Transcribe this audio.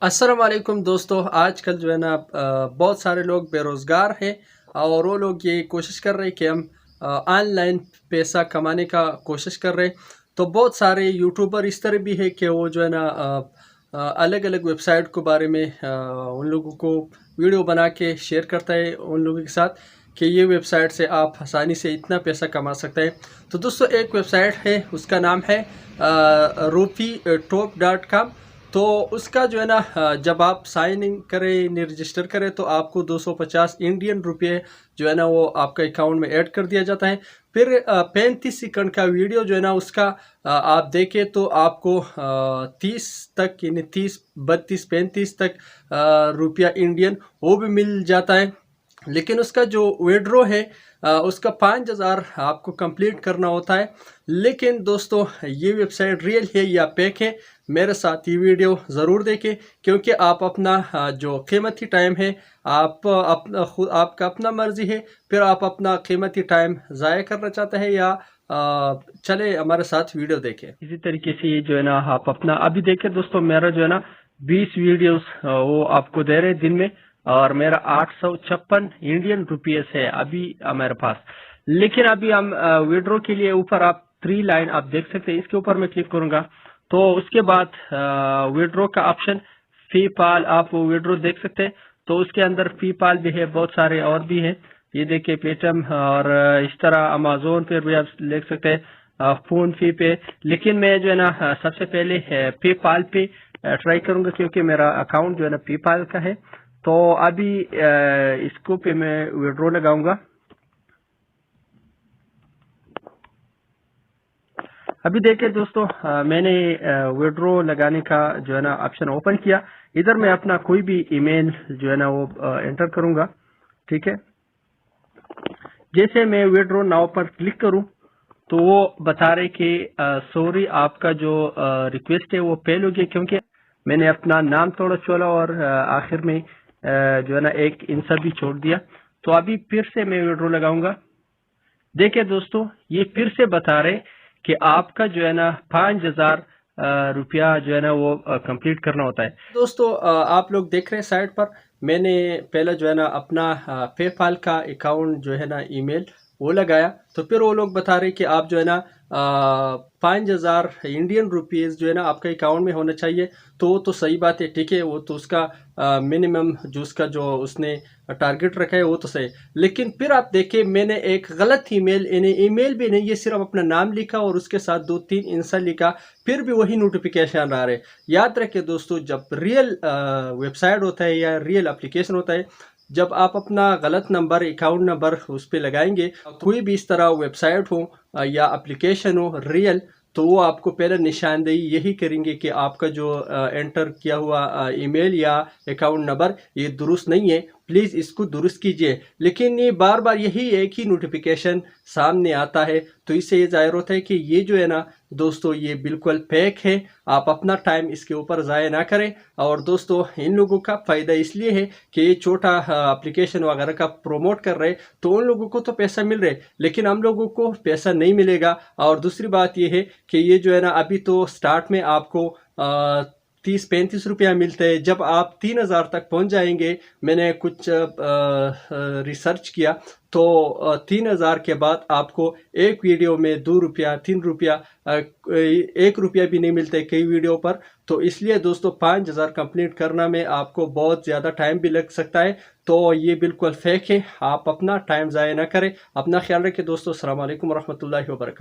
अस्सलाम वालेकुम दोस्तों। आजकल जो है ना बहुत सारे लोग बेरोज़गार हैं और वो लोग ये कोशिश कर रहे हैं कि हम ऑनलाइन पैसा कमाने का कोशिश कर रहे हैं। तो बहुत सारे यूट्यूबर इस तरह भी है कि वो जो है ना अलग अलग वेबसाइट के बारे में उन लोगों को वीडियो बना के शेयर करता है उन लोगों के साथ कि ये वेबसाइट से आप आसानी से इतना पैसा कमा सकते हैं। तो दोस्तों एक वेबसाइट है, उसका नाम है RupeeTop.com। तो उसका जो है ना जब आप साइन इन करें, रजिस्टर करें, तो आपको 250 इंडियन रुपये जो है ना वो आपका अकाउंट में ऐड कर दिया जाता है। फिर 35 सेकंड का वीडियो जो है ना उसका आप देखें तो आपको 30 तक, यानी 30, 32, 35 तक रुपया इंडियन वो भी मिल जाता है। लेकिन उसका जो विड्रॉ है उसका 5000 आपको कंप्लीट करना होता है। लेकिन दोस्तों ये वेबसाइट रियल है या फेक है, मेरे साथ ये वीडियो ज़रूर देखें, क्योंकि आप अपना जो कीमती टाइम है आपका अपना मर्जी है। फिर आप अपना कीमती टाइम ज़ाया करना चाहते हैं या चले हमारे साथ वीडियो देखें। इसी तरीके से ये जो है ना आप अपना अभी देखें दोस्तों, मेरा जो है ना 20 वीडियोस वो आपको दे रहे दिन में, और मेरा 856 इंडियन रुपीस है अभी मेरे पास। लेकिन अभी हम विड्रॉ के लिए ऊपर आप 3 लाइन आप देख सकते हैं, इसके ऊपर मैं क्लिक करूंगा तो उसके बाद विड्रॉ का ऑप्शन पेपाल, आप विड्रॉ देख सकते हैं। तो उसके अंदर पेपाल भी है, बहुत सारे और भी है, ये देखिए पेटीएम और इस तरह अमेजोन पे भी आप देख सकते हैं, फोन पे। लेकिन मैं जो है ना सबसे पहले पेपाल पे ट्राई करूंगा, क्योंकि मेरा अकाउंट जो है ना पेपाल का है। तो अभी इसको पे मैं विड्रॉ लगाऊंगा। अभी देखिए दोस्तों मैंने विड्रॉ लगाने का जो है ना ऑप्शन ओपन किया। इधर मैं अपना कोई भी ईमेल जो है ना वो एंटर करूंगा, ठीक है। जैसे मैं विड्रॉ नाउ पर क्लिक करूं तो वो बता रहे कि सॉरी, आपका जो रिक्वेस्ट है वो फेल हो गया, क्योंकि मैंने अपना नाम थोड़ा छोड़ा और आखिर में जो है ना एक इंसर्ट भी छोड़ दिया। तो अभी फिर से मैं विड्रॉ लगाऊंगा। देखिए दोस्तों ये फिर से बता रहे कि आपका जो है ना 5000 रुपया जो है ना वो कंप्लीट करना होता है। दोस्तों आप लोग देख रहे हैं साइट पर मैंने पहले जो है ना अपना पेपाल का अकाउंट जो है ना ईमेल वो लगाया। तो फिर वो लोग बता रहे कि आप जो है ना 5000 इंडियन रुपीज़ जो है ना आपका अकाउंट में होना चाहिए। तो वो तो सही बात है, ठीक है, वो तो उसका मिनिमम जो उसका जो उसने टारगेट रखा है वो तो सही। लेकिन फिर आप देखें मैंने एक गलत ईमेल, यानी ईमेल भी नहीं, ये सिर्फ अपना नाम लिखा और उसके साथ 2-3 आंसर लिखा, फिर भी वही नोटिफिकेशन आ रहे। याद रखें दोस्तों, जब रियल वेबसाइट होता है या रियल एप्लीकेशन होता है, जब आप अपना गलत नंबर, अकाउंट नंबर उस पर लगाएंगे, कोई भी इस तरह वेबसाइट हो या एप्लीकेशन हो रियल, तो वो आपको पहले निशानदेही यही करेंगे कि आपका जो एंटर किया हुआ ईमेल या अकाउंट नंबर ये दुरुस्त नहीं है, प्लीज़ इसको दुरुस्त कीजिए। लेकिन ये बार बार यही एक ही नोटिफिकेशन सामने आता है, तो इससे ये जाहिर होता है कि ये जो है ना दोस्तों ये बिल्कुल फेक है। आप अपना टाइम इसके ऊपर ज़ाया ना करें। और दोस्तों इन लोगों का फ़ायदा इसलिए है कि ये छोटा एप्लीकेशन वगैरह का प्रोमोट कर रहे, तो उन लोगों को तो पैसा मिल रहा है, लेकिन हम लोगों को पैसा नहीं मिलेगा। और दूसरी बात ये है कि ये जो है ना अभी तो स्टार्ट में आपको 30-35 रुपया मिलते हैं। जब आप 3000 तक पहुंच जाएंगे, मैंने कुछ रिसर्च किया तो 3000 के बाद आपको एक वीडियो में 2 रुपया, 3 रुपया, 1 रुपया भी नहीं मिलते कई वीडियो पर। तो इसलिए दोस्तों 5000 कंप्लीट करना में आपको बहुत ज़्यादा टाइम भी लग सकता है। तो ये बिल्कुल फेक है, आप अपना टाइम ज़ाया ना करें। अपना ख्याल रखें दोस्तों। अस्सलाम वालेकुम रहमतुल्लाहि व बरकातहू।